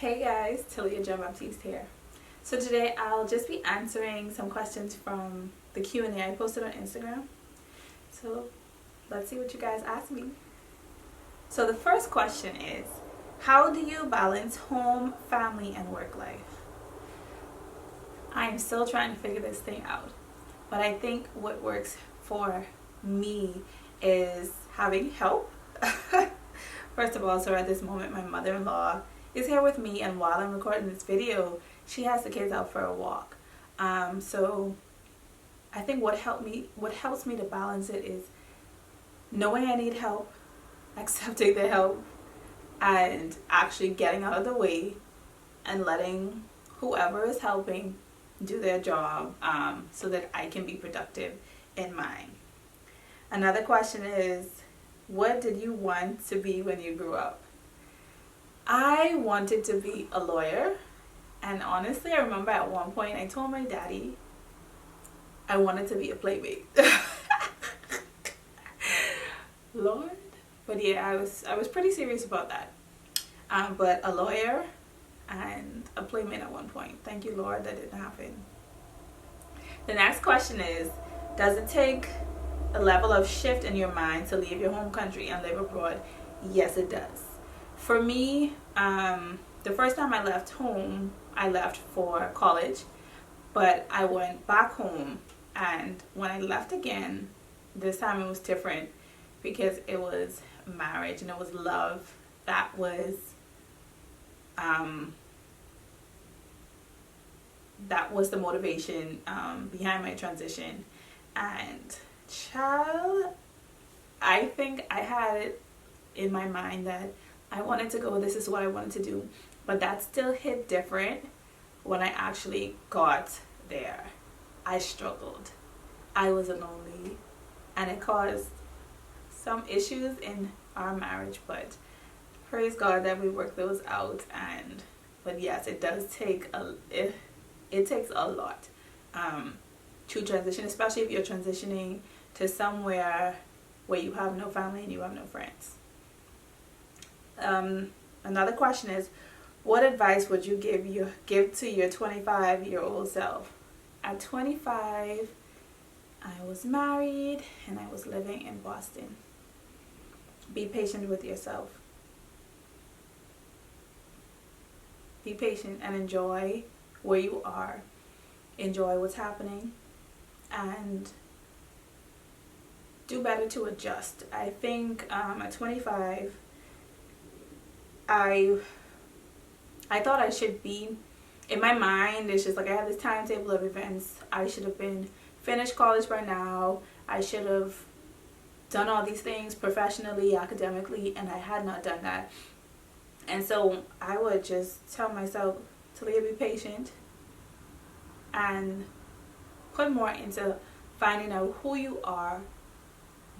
Hey guys, tjnbaptiste here. So today I'll just be answering some questions from the Q&A I posted on Instagram. So let's see what you guys asked me. So the first question is, how do you balance home, family, and work life? I am still trying to figure this thing out. But I think what works for me is having help. First of all, so at this moment my mother-in-law is here with me, and while I'm recording this video she has the kids out for a walk. So I think what helps me to balance it is knowing I need help, accepting the help, and actually getting out of the way and letting whoever is helping do their job, so that I can be productive in mine. Another question is, what did you want to be when you grew up? I wanted to be a lawyer, and honestly I remember at one point I told my daddy I wanted to be a playmate. Lord. But yeah, I was pretty serious about that. But a lawyer and a playmate at one point. Thank you, Lord, that didn't happen. The next question is, does it take a level of shift in your mind to leave your home country and live abroad? Yes, it does. For me, the first time I left home, I left for college, but I went back home, and when I left again, this time it was different because it was marriage and it was love that was the motivation behind my transition. And child, I think I had it in my mind that I wanted to go, this is what I wanted to do, but that still hit different when I actually got there. I struggled. I was lonely, and it caused some issues in our marriage, but praise God that we worked those out. But yes, it does take it takes a lot to transition, especially if you're transitioning to somewhere where you have no family and you have no friends. Another question is, what advice would you give to your 25-year-old self? At 25, I was married and I was living in Boston. Be patient with yourself. Be patient and enjoy where you are. Enjoy what's happening and do better to adjust. I think at 25, I thought I should be, in my mind it's just like I have this timetable of events. I should have been finished college by now. I should have done all these things professionally, academically, and I had not done that. And so I would just tell myself to be patient and put more into finding out who you are,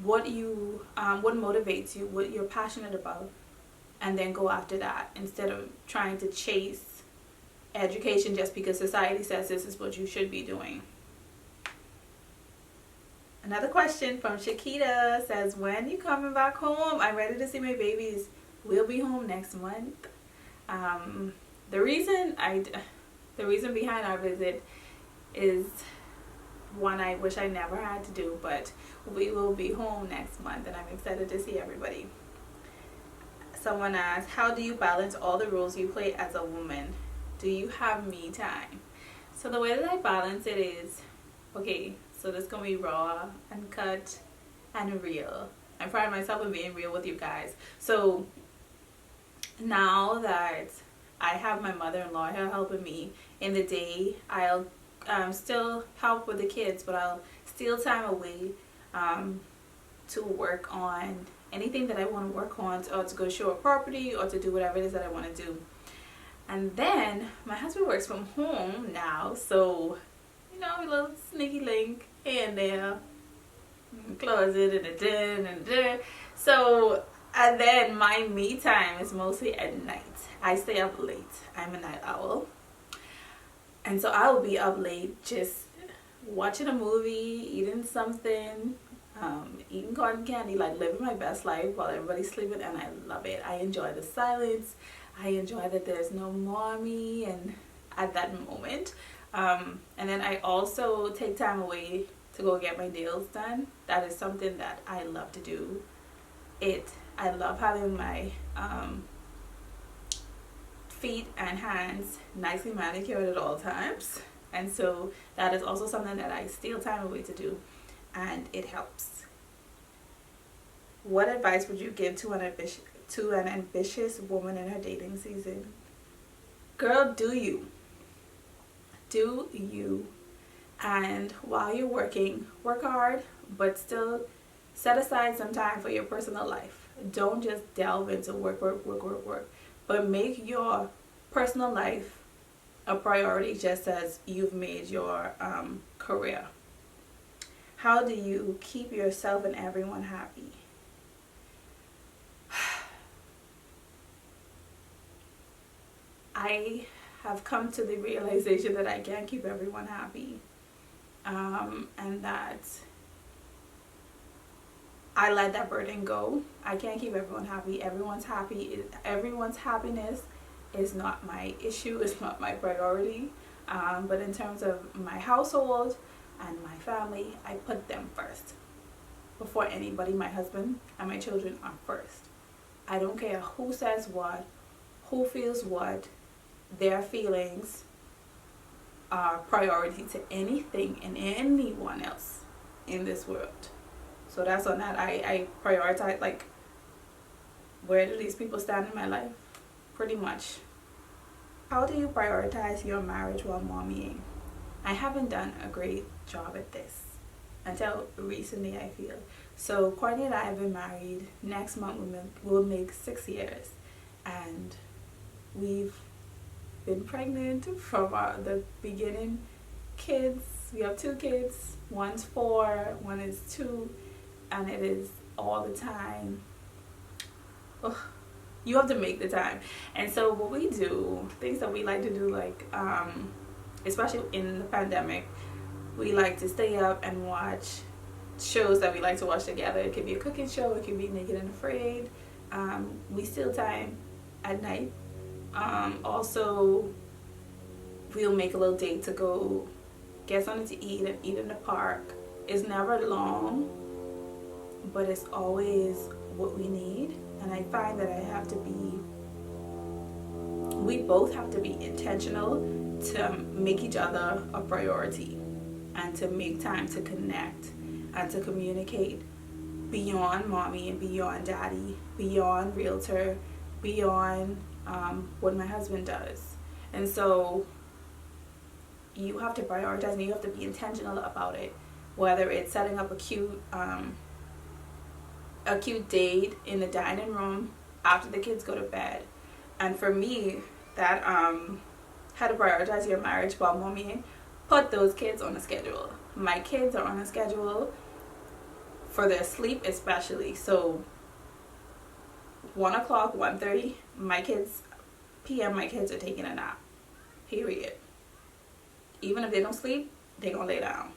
what motivates you, what you're passionate about, and then go after that instead of trying to chase education just because society says this is what you should be doing. Another question from Shakita says, when you coming back home? I'm ready to see my babies. We'll be home next month. The reason behind our visit is one I wish I never had to do, but we will be home next month and I'm excited to see everybody. Someone asked, how do you balance all the roles you play as a woman? Do you have me time? So the way that I balance it is, okay, so this is going to be raw, uncut, and real. I pride myself in being real with you guys. So now that I have my mother-in-law here helping me in the day, I'll still help with the kids, but I'll steal time away to work on anything that I want to work on, or to go show a property, or to do whatever it is that I want to do. And then my husband works from home now, so you know, a little sneaky link here and there, closet and a den and there. So, and then my me time is mostly at night. I stay up late. I'm a night owl, and so I will be up late just watching a movie, eating something, eating cotton candy, like living my best life while everybody's sleeping, and I love it. I enjoy the silence. I enjoy that there's no mommy and at that moment. And then I also take time away to go get my nails done. That is something that I love to do. I love having my feet and hands nicely manicured at all times. And so that is also something that I steal time away to do, and it helps. What advice would you give to an ambitious woman in her dating season? Girl, do you. Do you. And while you're working, work hard, but still set aside some time for your personal life. Don't just delve into work, but make your personal life a priority just as you've made your career. How do you keep yourself and everyone happy? I have come to the realization that I can't keep everyone happy, and that I let that burden go. I can't keep everyone happy. Everyone's happy. Everyone's happiness is not my issue. It's not my priority. But in terms of my household and my family, I put them first. Before anybody, my husband and my children are first. I don't care who says what, who feels what. Their feelings are priority to anything and anyone else in this world. So that's on that. I prioritize, like, where do these people stand in my life? Pretty much. How do you prioritize your marriage while mommying? I haven't done a great job at this until recently, I feel. So Courtney and I have been married. Next month we'll make 6 years. And we've been pregnant from the beginning. Kids, we have 2 kids. One's 4, one is 2. And it is all the time. Ugh. You have to make the time. And so what we do, things that we like to do, like especially in the pandemic, we like to stay up and watch shows that we like to watch together. It could be a cooking show, it could be Naked and Afraid. We steal time at night. Also, we'll make a little date to go get something to eat and eat in the park. It's never long, but it's always what we need. And I find that we both have to be intentional to make each other a priority and to make time to connect and to communicate beyond mommy and beyond daddy, beyond realtor, beyond what my husband does. And so you have to prioritize and you have to be intentional about it, whether it's setting up a cute date in the dining room after the kids go to bed. And for me, that how to prioritize your marriage while mommying, put those kids on a schedule. My kids are on a schedule for their sleep especially. So 1 o'clock, 1:30, my kids are taking a nap. Period. Even if they don't sleep, they're gonna lay down.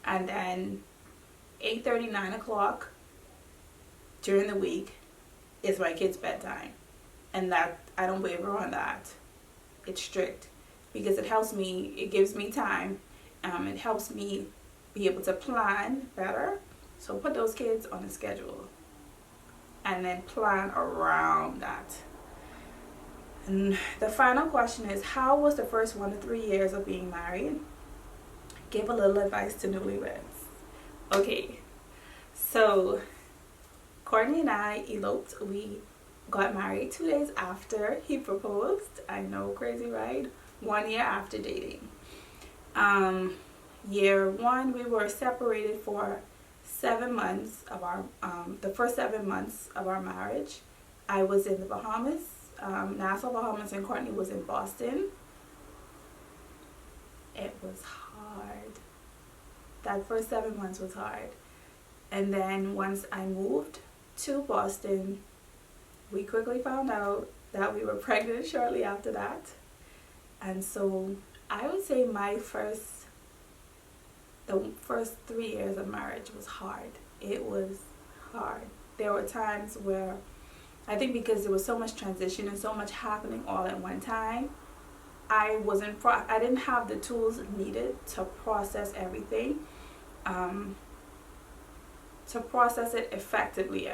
And then 8:30, 9 o'clock during the week is my kids' bedtime. And that I don't waver on that. It's strict because it helps me, it gives me time. It helps me be able to plan better. So put those kids on a schedule and then plan around that. And the final question is, how was the first 1 to 3 years of being married? Give a little advice to newlyweds. Okay, so Courtney and I eloped. We got married 2 days after he proposed. I know, crazy, right? 1 year after dating. Year 1, we were separated for 7 months of our, the first 7 months of our marriage. I was in the Bahamas, Nassau, Bahamas, and Courtney was in Boston. It was hard. That first 7 months was hard. And then once I moved to Boston, we quickly found out that we were pregnant shortly after that. And so I would say the first 3 years of marriage was hard. It was hard. There were times where I think because there was so much transition and so much happening all at one time, I didn't have the tools needed to process everything, to process it effectively.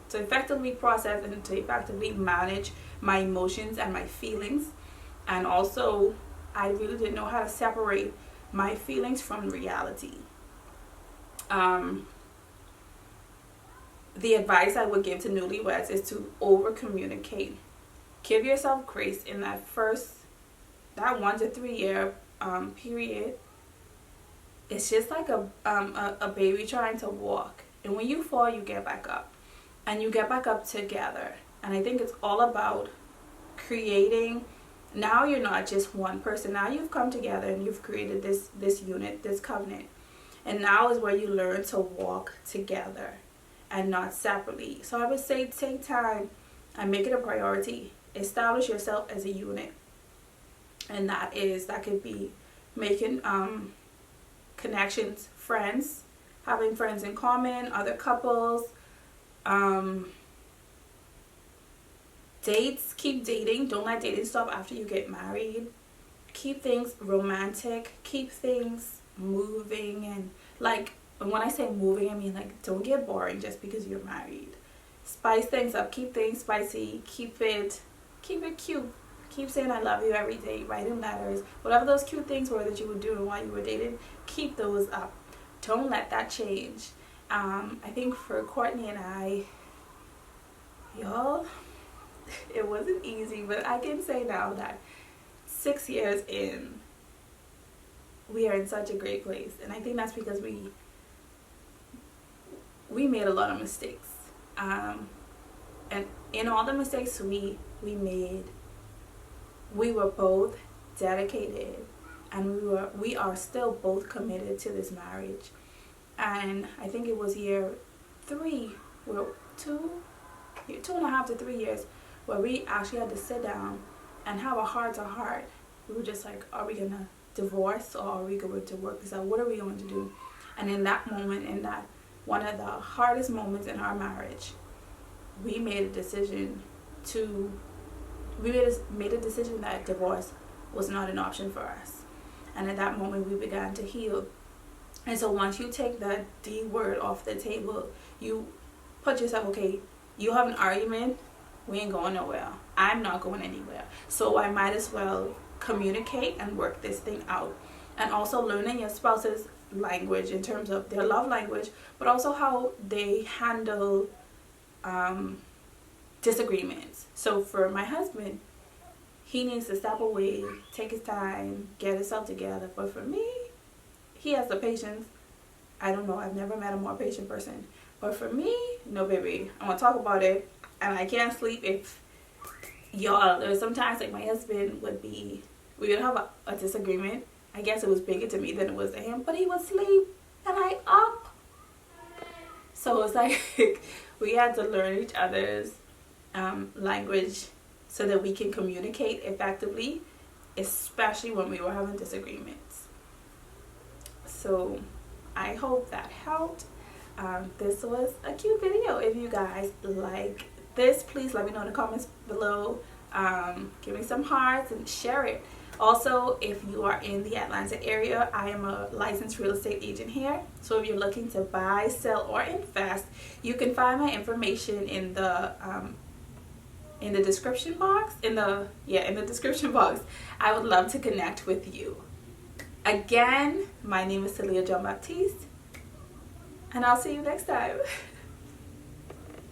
To effectively process and to effectively manage my emotions and my feelings. And also, I really didn't know how to separate my feelings from reality. The advice I would give to newlyweds is to over communicate. Give yourself grace in that 1 to 3 year period. It's just like a baby trying to walk, and when you fall, you get back up, and you get back up together. And I think it's all about creating. Now you're not just one person. Now you've come together and you've created this unit, this covenant, and now is where you learn to walk together and not separately. So I would say take time and make it a priority. Establish yourself as a unit, and that could be making connections, friends, having friends in common, other couples, dates. Keep dating. Don't let dating stop after you get married. Keep things romantic. Keep things moving. And like, when I say moving, I mean like, don't get boring just because you're married. Spice things up. Keep things spicy. Keep it cute. Keep saying I love you every day. Writing letters. Whatever those cute things were that you were doing while you were dating, keep those up. Don't let that change. I think for Courtney and I, y'all, it wasn't easy, but I can say now that 6 years in, we are in such a great place. And I think that's because we made a lot of mistakes. And in all the mistakes we made, we were both dedicated, and we are still both committed to this marriage. And I think it was year 3, well, 2.5 to 3 years, where we actually had to sit down and have a heart to heart. We were just like, are we gonna divorce, or are we going to work this out? What are we going to do? And in that moment, in that one of the hardest moments in our marriage, we made a decision that divorce was not an option for us. And at that moment, we began to heal. And so once you take the D word off the table, you put yourself, okay, you have an argument, we ain't going nowhere. I'm not going anywhere. So I might as well communicate and work this thing out. And also learning your spouse's language in terms of their love language, but also how they handle disagreements. So for my husband, he needs to step away, take his time, get himself together. But for me, he has the patience. I don't know, I've never met a more patient person. But for me, no baby, I'm gonna talk about it, and I can't sleep if y'all, there's sometimes like my husband we would have a disagreement. I guess it was bigger to me than it was to him, but he would sleep and I up. So it's like we had to learn each other's language so that we can communicate effectively, especially when we were having disagreements. So I hope that helped. This was a cute video. If you guys like this, please let me know in the comments below. Give me some hearts and share it. Also, if you are in the Atlanta area, I am a licensed real estate agent here. So if you're looking to buy, sell, or invest, you can find my information in the description box. In the description box. I would love to connect with you. Again, my name is tjnbaptiste, and I'll see you next time.